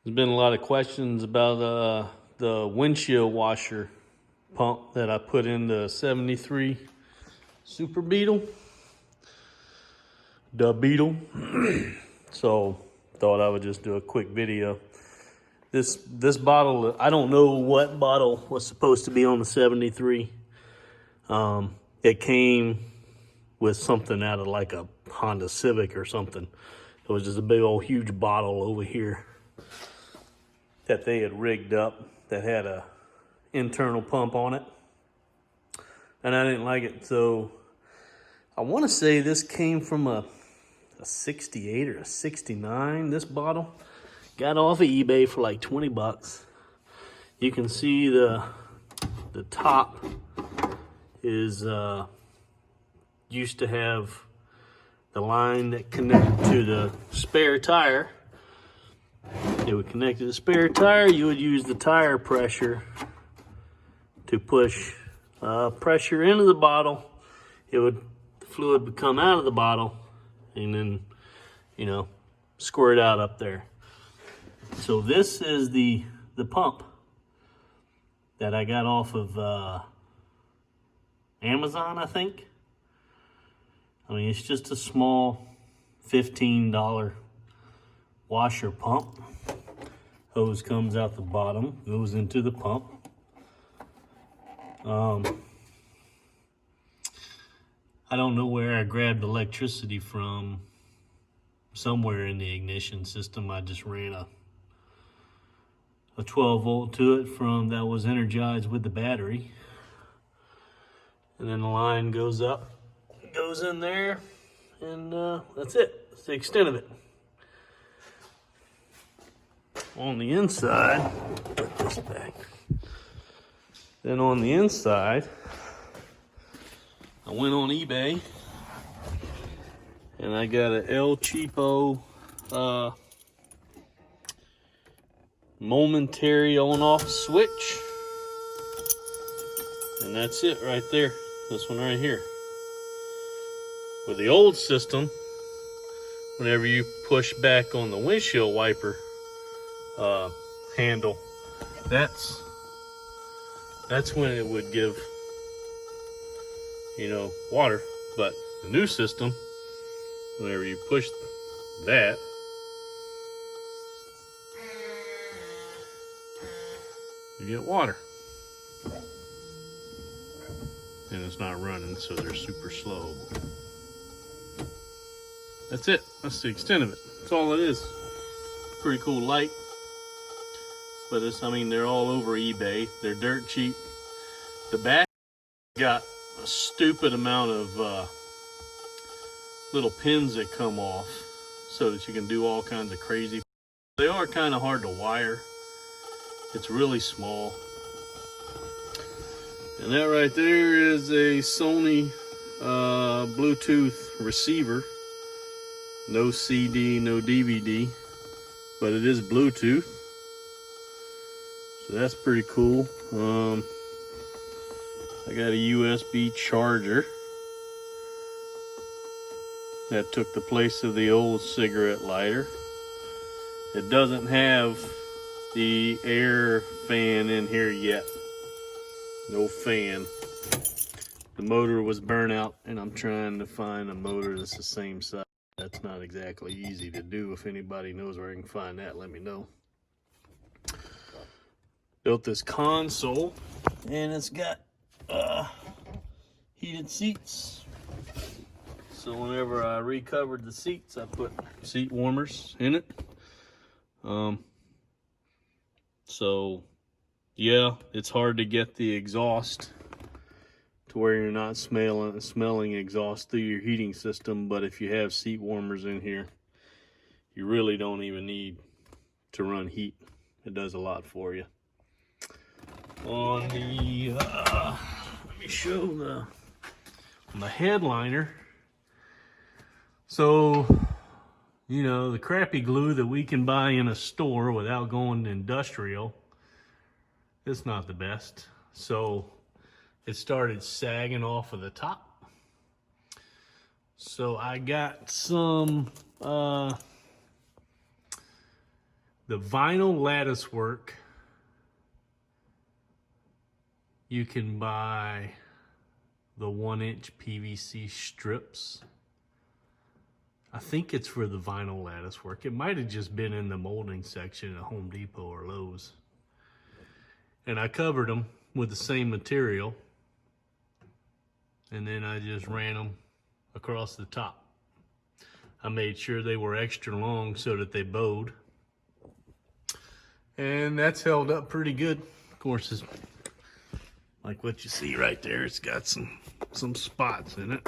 There's been a lot of questions about the windshield washer pump that I put in the 73 Super Beetle, the Beetle. So thought I would just do a quick video. This bottle, I don't know what bottle was supposed to be on the 73. It came with something out of like a Honda Civic or something. It was just a big old huge bottle over here that they had rigged up that had a internal pump on it, and I didn't like it. So I want to say this came from a 68 or a 69. This bottle got off of eBay for like 20 bucks. You can see the top is used to have the line that connected to the spare tire. It would connect to the spare tire. You would use the tire pressure to push pressure into the bottle. The fluid would come out of the bottle and then, squirt out up there. So this is the pump that I got off of Amazon, I think. I mean, it's just a small $15 washer pump. Hose comes out the bottom, goes into the pump. I don't know where I grabbed electricity from. Somewhere in the ignition system, I just ran a 12 volt to it from that was energized with the battery. And then the line goes up, goes in there, and that's it. That's the extent of it. On the inside, put this back. Then on the inside, I went on eBay and I got an El Cheapo Momentary on-off switch. And that's it right there. This one right here. With the old system, whenever you push back on the windshield wiper handle, that's when it would give water. But the new system, whenever you push that, you get water. And it's not running, so they're super slow. That's it. That's the extent of it. That's all it is. Pretty cool light. But they're all over eBay. They're dirt cheap. The back got a stupid amount of little pins that come off so that you can do all kinds of crazy. They are kind of hard to wire. It's really small. And that right there is a Sony Bluetooth receiver. No CD, no DVD, but it is Bluetooth. So that's pretty cool. I got a USB charger that took the place of the old cigarette lighter. It doesn't have the air fan in here yet. No fan. The motor was burnt out, and I'm trying to find a motor that's the same size. That's not exactly easy to do. If anybody knows where I can find that, let me know. Built this console, and it's got heated seats. So whenever I recovered the seats, I put seat warmers in it. So yeah, it's hard to get the exhaust to where you're not smelling exhaust through your heating system. But if you have seat warmers in here, you really don't even need to run heat. It does a lot for you. On the let me show the headliner. So the crappy glue that we can buy in a store without going industrial, it's not the best. So it started sagging off of the top. So I got some the The vinyl lattice work, you can buy the 1-inch PVC strips. I think it's for the vinyl lattice work. It might have just been in the molding section at Home Depot or Lowe's. And I covered them with the same material. And then I just ran them across the top. I made sure they were extra long so that they bowed. And that's held up pretty good. Of course, it's like what you see right there. It's got some spots in it.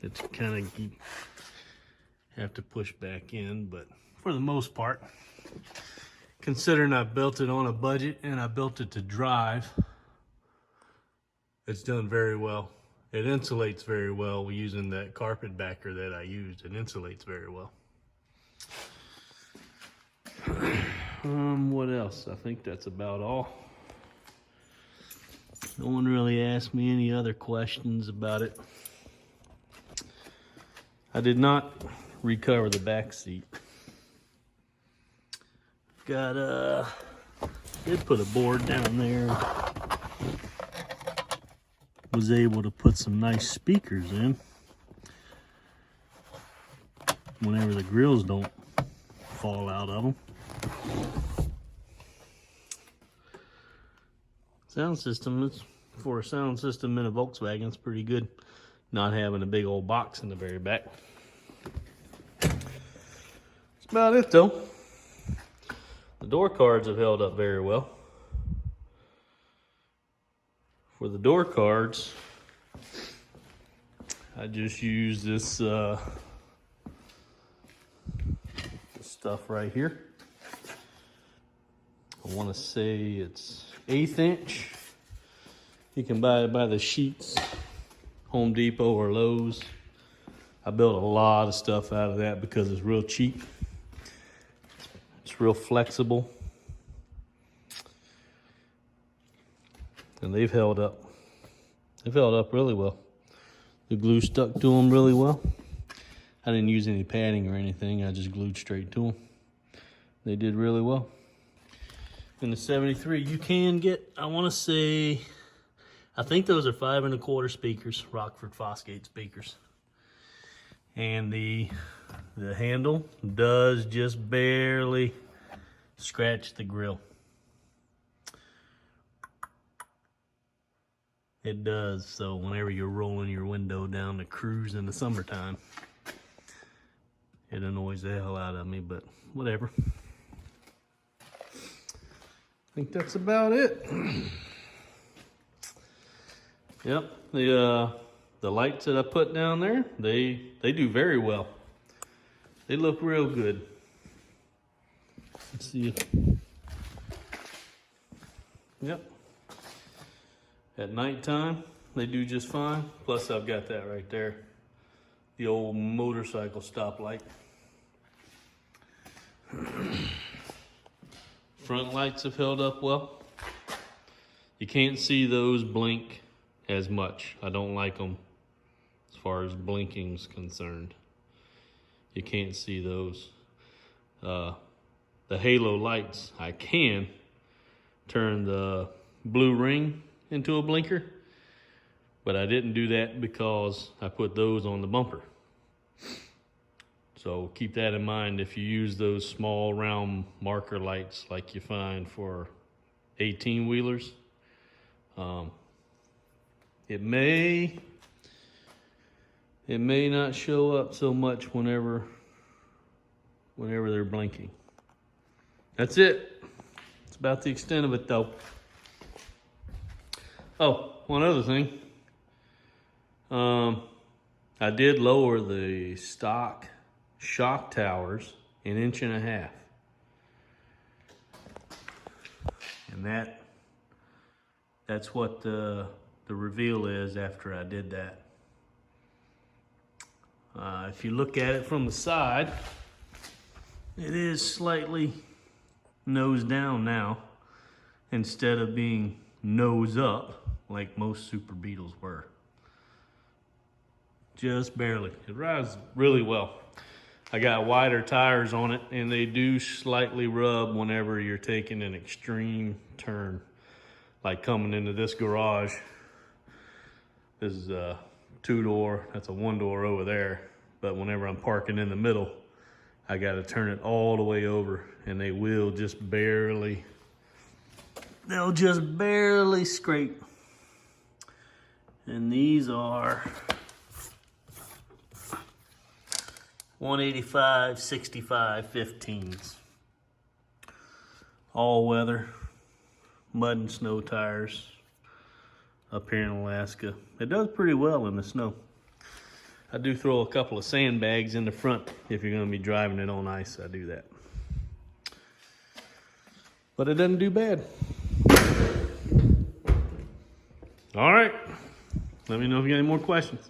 It's kind of have to push back in, but for the most part, considering I built it on a budget and I built it to drive, it's done very well. It insulates very well using that carpet backer that I used. It insulates very well. What else? I think that's about all. No one really asked me any other questions about it. I did not recover the back seat. Did put a board down there. Was able to put some nice speakers in whenever the grills don't fall out of them. Sound system is, for a sound system in a Volkswagen, it's pretty good. Not having a big old box in the very back. That's about it though. The door cards have held up very well. For the door cards, I just use this stuff right here. I want to say it's 1/8 inch. You can buy it by the sheets, Home Depot or Lowe's. I built a lot of stuff out of that because it's real cheap. It's real flexible. And they've held up. They've held up really well. The glue stuck to them really well. I didn't use any padding or anything. I just glued straight to them. They did really well. In the 73, you can get, I want to say, I think those are 5 1/4 speakers, Rockford Fosgate speakers. And the handle does just barely scratch the grill. It does, so whenever you're rolling your window down to cruise in the summertime, it annoys the hell out of me, but whatever. I think that's about it. Yep, the lights that I put down there, they do very well. They look real good. Let's see. Yep. At nighttime, they do just fine. Plus, I've got that right there, the old motorcycle stoplight. Front lights have held up well. You can't see those blink as much. I don't like them as far as blinking's concerned. You can't see those. The halo lights, I can turn the blue ring into a blinker, but I didn't do that because I put those on the bumper. So keep that in mind if you use those small round marker lights like you find for 18-wheelers. It may not show up so much whenever they're blinking. That's it. It's about the extent of it though. Oh, one other thing. I did lower the stock shock towers 1.5 inches. And that's what the reveal is after I did that. If you look at it from the side, it is slightly nose down now instead of being nose up like most Super Beetles were. Just barely. It rides really well. I got wider tires on it, and they do slightly rub whenever you're taking an extreme turn, like coming into this garage. This is a 2-door, that's a 1-door over there. But whenever I'm parking in the middle, I got to turn it all the way over, and they will just barely, they'll just barely scrape. And these are 185 65 15s. All weather, mud and snow tires up here in Alaska. It does pretty well in the snow. I do throw a couple of sandbags in the front if you're going to be driving it on ice. I do that. But it doesn't do bad. All right. Let me know if you got any more questions.